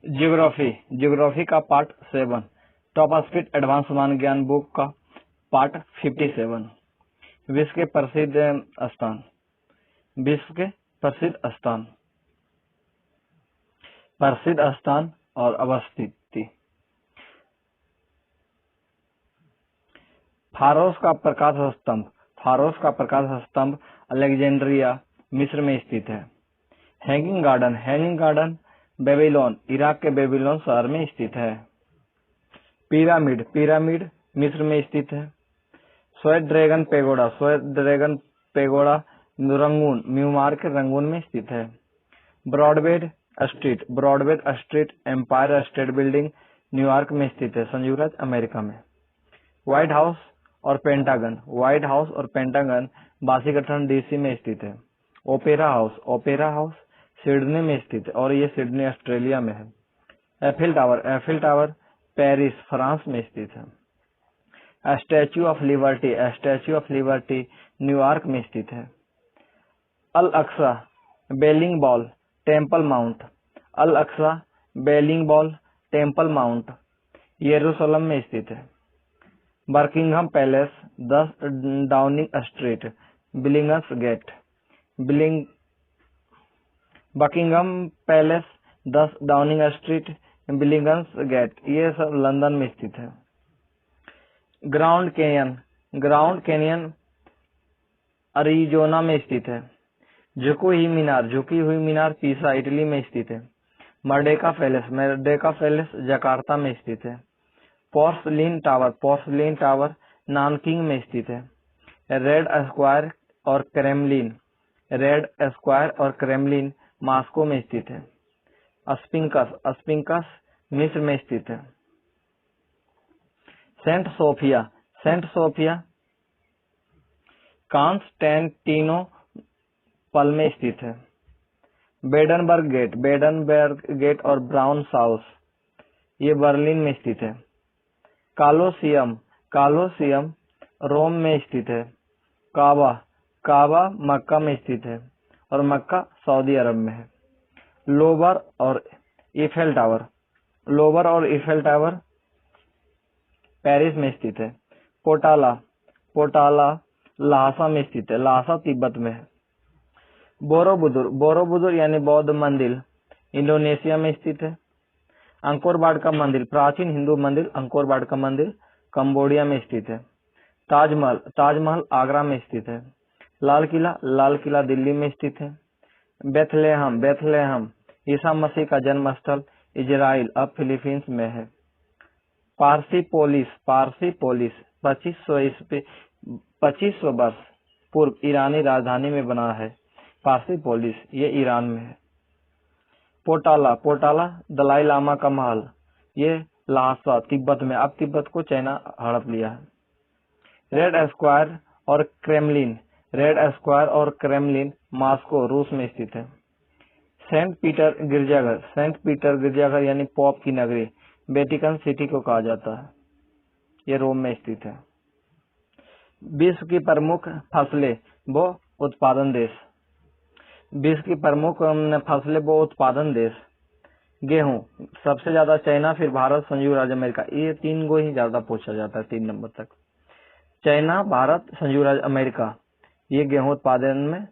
Geography geography का part 7, top speed advance मान ज्ञान बुक का पार्ट 57। विश्व के प्रसिद्ध स्थान, विश्व के प्रसिद्ध स्थान और अवस्थिति। फारोस का प्रकाश स्तंभ अलेक्जेंड्रिया मिस्र में स्थित है। हैंगिंग गार्डन बेबीलोन इराक के बेबीलोन शहर में स्थित है। पिरामिड मिस्र में स्थित है। Shwedagon pagoda Rangoon Myanmar के रंगून में स्थित है। Broadway street Empire State building New York में स्थित है, संयुक्त राज्य अमेरिका में। व्हाइट हाउस और पेंटागन वाशिंगटन डीसी में स्थित है। ओपेरा हाउस सिडनी में स्थित है और ये सिडनी ऑस्ट्रेलिया में है। एफिल टावर पेरिस फ्रांस में स्थित है। स्टैच्यू ऑफ लिबर्टी न्यूयॉर्क में स्थित है। Al Aqsa Wailing Wall Temple Mount Jerusalem में स्थित है। Buckingham Palace 10 Downing Street Billingsgate ये सब लंदन में स्थित है। ग्राउंड कैनियन अरिजोना में स्थित है। झुकी हुई मीनार पीसा इटली में स्थित है। मर्डेका पैलेस जकार्ता में स्थित है। पोर्सलिन टावर नानकिंग में स्थित है। रेड स्क्वायर और क्रेमलिन मॉस्को में स्थित है। स्पिंकस मिस्र में स्थित है। सेंट सोफिया कॉन्स्टेंटिनोपल में स्थित है। बेडनबर्ग गेट और ब्राउन हाउस ये बर्लिन में स्थित है। कालोसियम रोम में स्थित है। काबा मक्का में स्थित है और मक्का सऊदी अरब में है। लोवर और ईफेल टावर पेरिस में स्थित है। पोटाला लासा में स्थित है, लासा तिब्बत में है। बोरोबुदुर यानी बौद्ध मंदिर इंडोनेशिया में स्थित है। अंकोर वाट का मंदिर प्राचीन हिंदू मंदिर अंकोर वाट का मंदिर कंबोडिया में स्थित है। ताजमहल आगरा में स्थित है। लाल किला दिल्ली में स्थित है। बेथलेहम ईसा मसीह का जन्म स्थल इजराइल अब फिलीपींस में है। पारसीपोलिस 2500 वर्ष पूर्व ईरानी राजधानी में बना है। पारसीपोलिस ये ईरान में है। पोटाला दलाई लामा का महल ये लासा तिब्बत में, अब तिब्बत को चाइना हड़प लिया है। रेड स्क्वायर और क्रेमलिन मॉस्को रूस में स्थित है। सेंट पीटर गिरजाघर यानी पोप की नगरी वेटिकन सिटी को कहा जाता है, ये रोम में स्थित है। विश्व की प्रमुख फसलें व उत्पादन देश गेहूं सबसे ज्यादा चाइना, फिर भारत, संयुक्त राज्य अमेरिका, ये 3 को ही ज्यादा पूछा जाता है 3 नंबर तक। चाइना, भारत, संयुक्त राज्य अमेरिका ये गेहूं उत्पादन में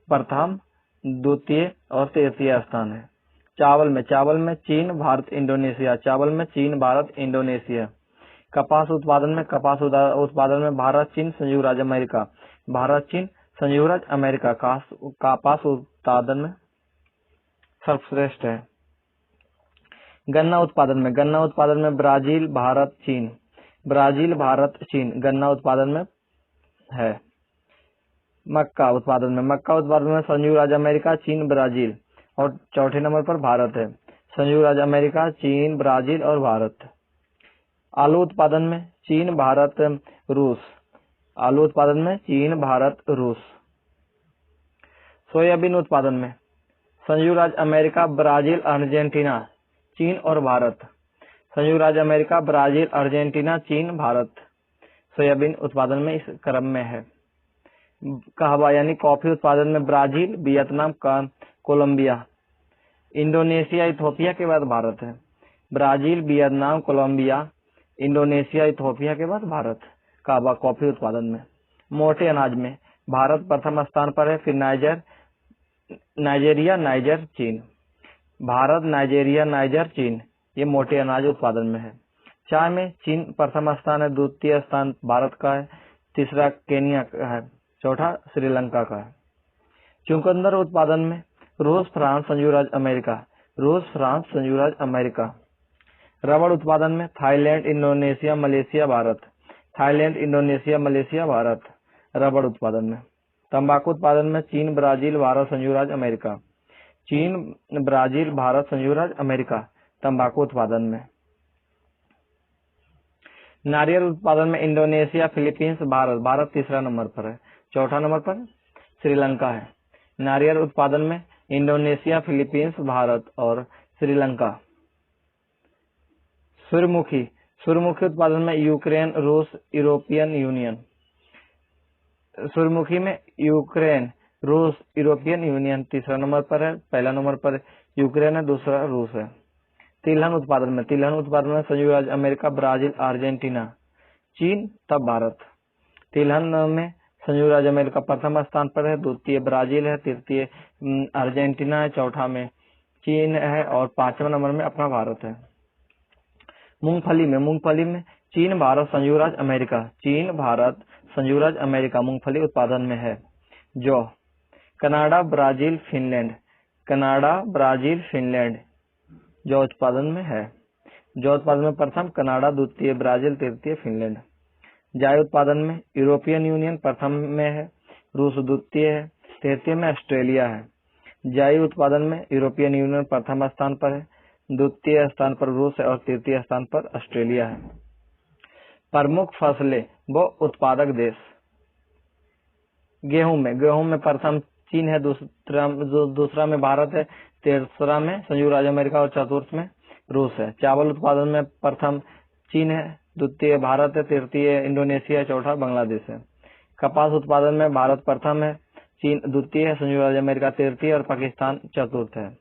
प्रथम, द्वितीय और तृतीय स्थान है। चावल में चीन, भारत, इंडोनेशिया। कपास उत्पादन में भारत, चीन, संयुक्त राज्य अमेरिका, कपास उत्पादन में सर्वश्रेष्ठ है। गन्ना उत्पादन में ब्राजील, भारत, चीन गन्ना उत्पादन में है। मक्का उत्पादन में संयुक्त राज्य अमेरिका, चीन, ब्राजील और चौथे नंबर पर भारत है। संयुक्त राज्य अमेरिका, चीन, ब्राजील और भारत। आलू उत्पादन में चीन, भारत, रूस। सोयाबीन उत्पादन में संयुक्त राज्य अमेरिका, ब्राजील, अर्जेंटीना, चीन और भारत। संयुक्त राज्य अमेरिका, ब्राजील, अर्जेंटीना, चीन, भारत सोयाबीन उत्पादन में इस क्रम में है। कहवा यानी कॉफी उत्पादन में Brazil, Vietnam, Colombia. Indonesia Ethiopia के बाद भारत है। Brazil, Vietnam, Colombia, Indonesia, Ethiopia के बाद भारत का कॉफी उत्पादन में। मोटे अनाज में भारत प्रथम स्थान पर है, फिर नाइजीरिया, नाइजर, चीन। भारत, नाइजीरिया, नाइजर, चीन ये मोटे अनाज उत्पादन में है। चाय में चीन प्रथम स्थान है, द्वितीय स्थान भारत का है, तीसरा केन्या का है, चौथा श्रीलंका का है। चुकंदर उत्पादन में रूस, फ्रांस, संयुक्त राज्य अमेरिका, रूस, फ्रांस, संयुक्त राज्य अमेरिका। रबड़ उत्पादन में Thailand, Indonesia, Malaysia, Bharat, Thailand, Indonesia, Malaysia, Bharat रबड़ उत्पादन में। तंबाकू उत्पादन में चीन, ब्राजील, भारत, संयुक्त राज्य अमेरिका, चीन, ब्राजील, भारत, संयुक्त राज्य अमेरिका तंबाकू उत्पादन में। नारियल उत्पादन में इंडोनेशिया, फिलीपींस, भारत तीसरा नंबर पर है, चौथा नंबर पर श्रीलंका है। नारियल उत्पादन में इंडोनेशिया, फिलीपींस, भारत और श्रीलंका। सूर्यमुखी उत्पादन में यूक्रेन, रूस, यूरोपियन यूनियन। सूर्यमुखी में यूक्रेन, रूस, यूरोपियन यूनियन तीसरा नंबर पर है, पहला नंबर पर यूक्रेन है, दूसरा रूस है। तिलहन उत्पादन में संयुक्त राज्य अमेरिका, ब्राजील, अर्जेंटीना, चीन, तब भारत। तिलहन में संयुक्त राज्य अमेरिका प्रथम स्थान पर है, द्वितीय ब्राजील है, तृतीय अर्जेंटीना है, चौथा में चीन है और पांचवा नंबर में अपना भारत है। मूंगफली में चीन, भारत, संयुक्त राज्य अमेरिका, चीन, भारत, संयुक्त राज्य अमेरिका मूंगफली उत्पादन में है। जौ, कनाडा, ब्राजील, फिनलैंड जौ उत्पादन में है। जौ उत्पादन में प्रथम कनाडा, द्वितीय ब्राजील, तृतीय फिनलैंड। जाय उत्पादन में यूरोपियन यूनियन प्रथम में है, रूस द्वितीय है, तृतीय में ऑस्ट्रेलिया है। जाय उत्पादन में यूरोपियन यूनियन प्रथम स्थान पर है, द्वितीय स्थान पर रूस है और तृतीय स्थान पर ऑस्ट्रेलिया है। प्रमुख फसलें व उत्पादक देश। गेहूं में प्रथम चीन है, दूसरा में भारत है, तीसरा में संयुक्त राज्य अमेरिका और चतुर्थ में रूस है। चावल उत्पादन में प्रथम चीन है, द्वितीय भारत है, तृतीय इंडोनेशिया, चौथा बांग्लादेश है। कपास उत्पादन में भारत प्रथम है, चीन द्वितीय है, संयुक्त राज्य अमेरिका तृतीय और पाकिस्तान चतुर्थ है।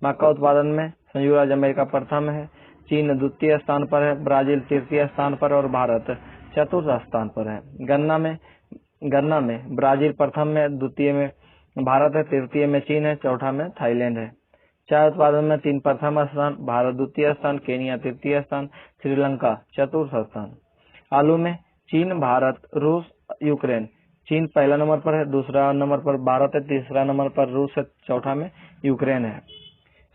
मक्का उत्पादन में संयुक्त राज्य अमेरिका प्रथम है, चीन द्वितीय स्थान पर है, ब्राजील तृतीय स्थान पर और भारत चतुर्थ स्थान पर है। गन्ना में ब्राजील प्रथम में, द्वितीय में भारत है, तृतीय में चीन है, चौथा में थाईलैंड है। चाय उत्पादन में चीन प्रथम स्थान, भारत द्वितीय स्थान, केन्या तृतीय स्थान, श्रीलंका चतुर्थ स्थान। आलू में चीन, भारत, रूस, यूक्रेन। चीन पहला नंबर पर है, दूसरा नंबर पर भारत है, तीसरा नंबर पर रूस है, चौथा में यूक्रेन है।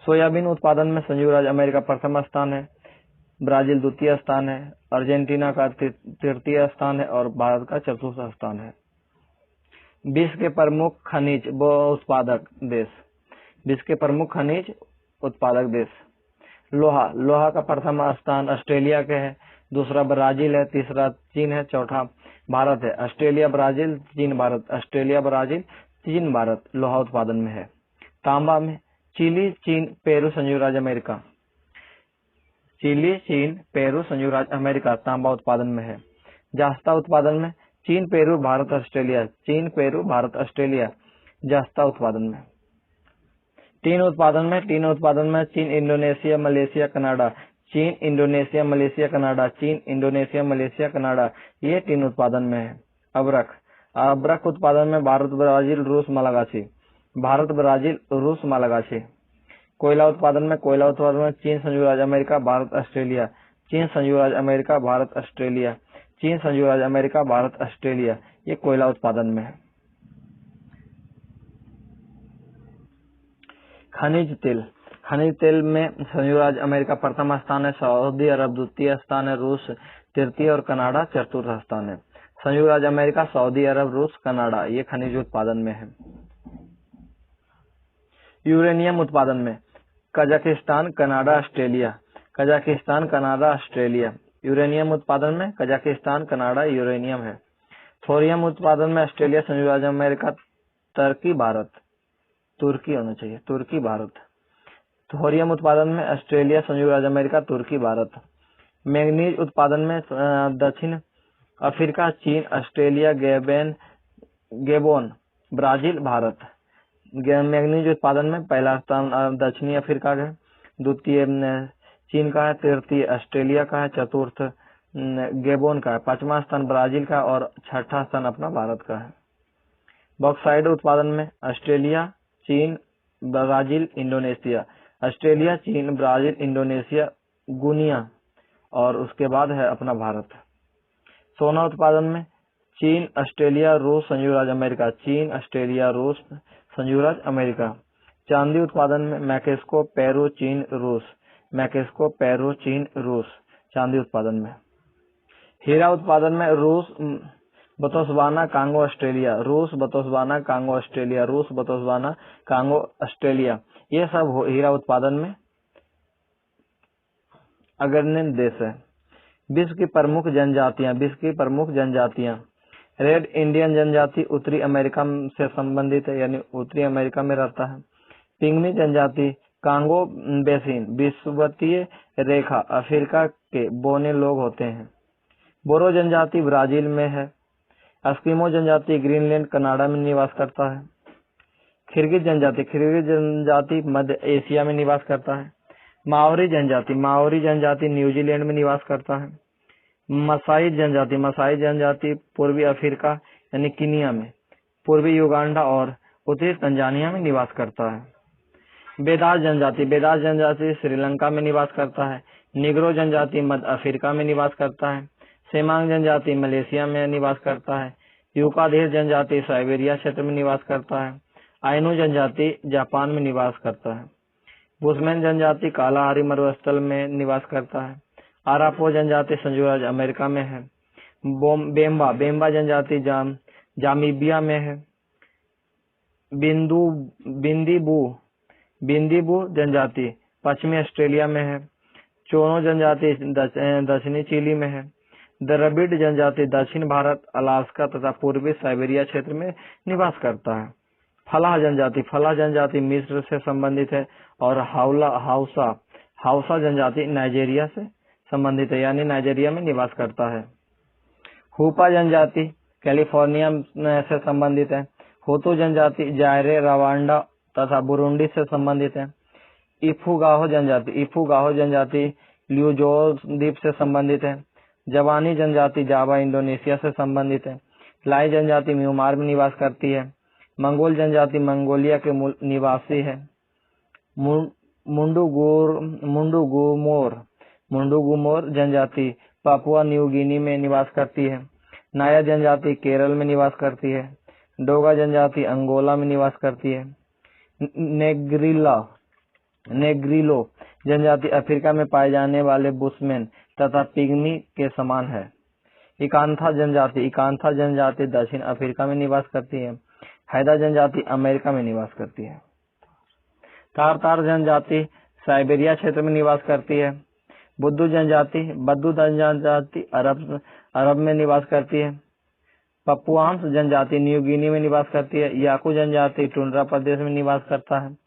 सोयाबीन उत्पादन में संयुक्त राज्य अमेरिका प्रथम स्थान है, ब्राजील द्वितीय स्थान है, अर्जेंटीना का तृतीय स्थान है और भारत का चतुर्थ स्थान है। विश्व के प्रमुख खनिज व उत्पादक देश। विश्व के प्रमुख खनिज उत्पादक देश। लोहा का प्रथम स्थान ऑस्ट्रेलिया के है, दूसरा ब्राजील है, तीसरा चीन है, चौथा भारत है। ऑस्ट्रेलिया, ब्राजील, चीन, भारत, ऑस्ट्रेलिया, ब्राजील, चीन, भारत लोहा उत्पादन में है। तांबा में चिली, चीन, पेरू, संयुक्त राज्य अमेरिका। चिली, चीन, पेरू, संयुक्त राज्य अमेरिका तांबा उत्पादन में है। जस्ता उत्पादन में चीन, पेरू, भारत, ऑस्ट्रेलिया, चीन, पेरू, भारत, ऑस्ट्रेलिया जस्ता उत्पादन में। टीन उत्पादन में चीन, इंडोनेशिया, मलेशिया, कनाडा, चीन, इंडोनेशिया, मलेशिया, कनाडा, चीन, इंडोनेशिया, मलेशिया, कनाडा ये टीन उत्पादन में है। अबरख उत्पादन में भारत, ब्राजील, रूस, मलागाछी, भारत, ब्राजील, रूस, मलागाछी। कोयला उत्पादन में चीन, संयुक्त राज्य अमेरिका, भारत, ऑस्ट्रेलिया, चीन, संयुक्त राज्य अमेरिका, भारत, ऑस्ट्रेलिया, चीन, संयुक्त राज्य अमेरिका, भारत, ऑस्ट्रेलिया ये कोयला उत्पादन में है। खनिज तेल में संयुक्त राज्य अमेरिका प्रथम स्थान है, सऊदी अरब द्वितीय स्थान है, रूस तृतीय और कनाडा चतुर्थ स्थान है। संयुक्त राज्य अमेरिका, सऊदी अरब, रूस, कनाडा ये खनिज उत्पादन में है। यूरेनियम उत्पादन में कजाकिस्तान, कनाडा, ऑस्ट्रेलिया। यूरेनियम उत्पादन में कजाकिस्तान, कनाडा, यूरेनियम है। थोरियम उत्पादन में ऑस्ट्रेलिया, संयुक्त राज्य अमेरिका, तुर्की, भारत। थोरियम उत्पादन में ऑस्ट्रेलिया, संयुक्त राज्य अमेरिका, तुर्की, भारत। मैंगनीज उत्पादन में दक्षिण अफ्रीका, चीन, Australia, Gabon, Brazil, Bharat. Manganese उत्पादन में पहला स्थान दक्षिणी अफ्रीका का है, द्वितीय चीन का है, तृतीय ऑस्ट्रेलिया का है, चतुर्थ गेबोन का है, पांचवा स्थान ब्राजील का और छठा स्थान अपना भारत का है। बॉक्साइट उत्पादन में ऑस्ट्रेलिया, चीन, ब्राजील, इंडोनेशिया, ऑस्ट्रेलिया, चीन, ब्राजील, इंडोनेशिया, गुनिया और उसके बाद है अपना भारत। सोना उत्पादन में चीन, ऑस्ट्रेलिया, रूस, संयुक्त राज्य अमेरिका, चीन, ऑस्ट्रेलिया, रूस, संयुक्त राज्य अमेरिका। चांदी उत्पादन में मैक्सिको, पेरू, चीन, रूस, मैक्सिको, पेरू, चीन, रूस चांदी उत्पादन में। हीरा उत्पादन में रूस, बोत्सवाना, कांगो, ऑस्ट्रेलिया, रूस, बोत्सवाना, कांगो, ऑस्ट्रेलिया, रूस, बोत्सवाना, कांगो, ऑस्ट्रेलिया, ये सब हीरा उत्पादन में अग्रणी देश है। विश्व की प्रमुख जनजातियां, रेड इंडियन जनजाति उत्तरी अमेरिका से संबंधित है, यानी उत्तरी अमेरिका में रहता है। पिग्मी जनजाति कांगो बेसिन विषुवतीय रेखा अफ्रीका के बोने लोग होते हैं। बोरो जनजाति ब्राजील में है। एस्किमो जनजाति ग्रीनलैंड कनाडा में निवास करता है। किर्गिज जनजाति मध्य एशिया में निवास करता है। माओरी जनजाति न्यूजीलैंड में निवास करता है। मसाई जनजाति पूर्वी अफ्रीका यानी कीनिया में, पूर्वी युगांडा और उत्तरी तंजानिया में निवास करता है। बेदास जनजाति श्रीलंका में निवास करता है। निग्रो जनजाति मध्य अफ्रीका में निवास करता है। सेमांग जनजाति मलेशिया में निवास करता है। यूकाधीर जनजाति साइबेरिया क्षेत्र में निवास करता है। आइनू जनजाति जापान में निवास करता है। बुशमैन जनजाति कालाहारी मरुस्थल में निवास करता है। अरापो जनजाति संयुक्त राज्य अमेरिका में है। बेम्बा जनजाति जामीबिया में है। बिंदीबू जनजाति पश्चिमी ऑस्ट्रेलिया में है। चोनो जनजाति दक्षिणी चिली में है। द्रविड़ जनजाति दक्षिण भारत, अलास्का तथा पूर्वी साइबेरिया क्षेत्र में निवास करता है। फलाह जनजाति मिस्र से संबंधित है और हाउसा जनजाति नाइजीरिया से संबंधित है, यानी नाइजीरिया में निवास करता है। हुपा जनजाति कैलिफोर्निया से संबंधित है। हुतु जनजाति जायरे, रवांडा तथा बुरुंडी से संबंधित है। इफुगाहो जनजाति ल्यूजोर द्वीप से संबंधित है। जवानी जनजाति जावा इंडोनेशिया से संबंधित है। लाई जनजाति म्यांमार में निवास करती है। मंगोल जनजाति मंगोलिया के मूल निवासी है। मुंडुगुमोर जनजाति पापुआ न्यू गिनी में निवास करती है। नाया जनजाति केरल में निवास करती है। डोगा जनजाति अंगोला में निवास करती है। नेग्रिलो जनजाति अफ्रीका में पाए जाने वाले बुशमैन तथा पिग्मी के समान है। इकांथा जनजाति दक्षिण अफ्रीका में निवास करती है। हैदा जनजाति अमेरिका में निवास करती है। तारतार जनजाति साइबेरिया क्षेत्र में निवास करती है। बद्दू जनजाति अरब में निवास करती है। पपुआंस जनजाति न्यू गिनी में निवास करती है। याकू जनजाति टुंड्रा प्रदेश में निवास करता है।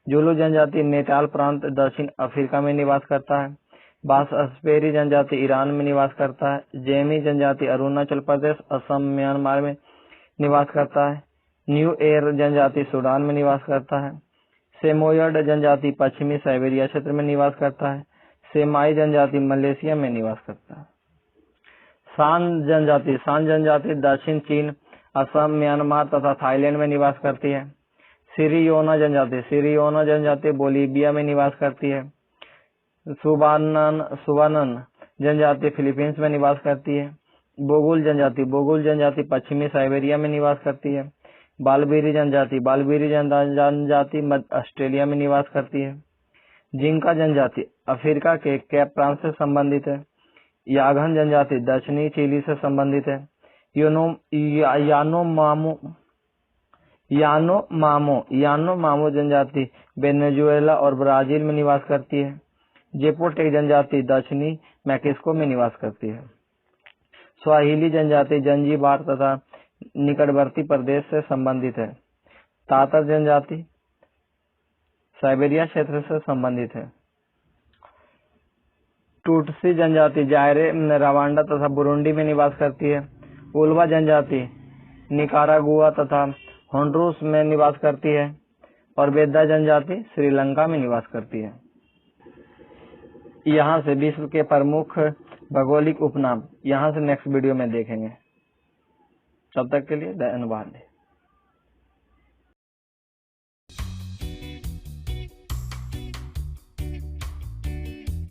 जुलू जनजाति नेटाल प्रांत दक्षिण अफ्रीका में निवास करता है। बासअस्पेरी जनजाति ईरान में निवास करता है। जेमी जनजाति अरुणाचल प्रदेश, असम, म्यांमार में निवास करता है। न्यू एयर जनजाति सूडान में निवास करता है। सेमोयड जनजाति पश्चिमी साइबेरिया क्षेत्र में निवास करता है। सेमाई जनजाति मलेशिया में निवास करता है। सांग जनजाति दक्षिण चीन, असम, म्यांमार तथा थाईलैंड में निवास करती है। सिरियोना जनजाति बोलीविया में निवास करती है। सुवानन जनजाति फिलीपींस में निवास करती है। बोगुल जनजाति पश्चिमी साइबेरिया में निवास करती है। बालबेरी जनजाति मध्य ऑस्ट्रेलिया में निवास करती है। जिंका जनजाति अफ्रीका के कैप प्रांत से संबंधित है। याघन जनजाति दक्षिणी चिली से संबंधित है। यानोमामो जनजाति वेनेजुएला और ब्राजील में निवास करती है। जेपोटेक जनजाति दक्षिणी मैक्सिको में निवास करती है। स्वाहिली जनजाति जंजीबार तथा निकटवर्ती प्रदेश से संबंधित है। तातर जनजाति साइबेरिया क्षेत्र से संबंधित है। टूटसी जनजाति जायरे, रवांडा तथा बुरुंडी में निवास करती है। उल्वा जनजाति निकारागुआ तथा होंडुरास में निवास करती है। और बेद्दा जनजाति श्रीलंका में निवास करती है। यहाँ से विश्व के प्रमुख भौगोलिक उपनाम यहाँ से नेक्स्ट वीडियो में देखेंगे। तब तक के लिए धन्यवाद।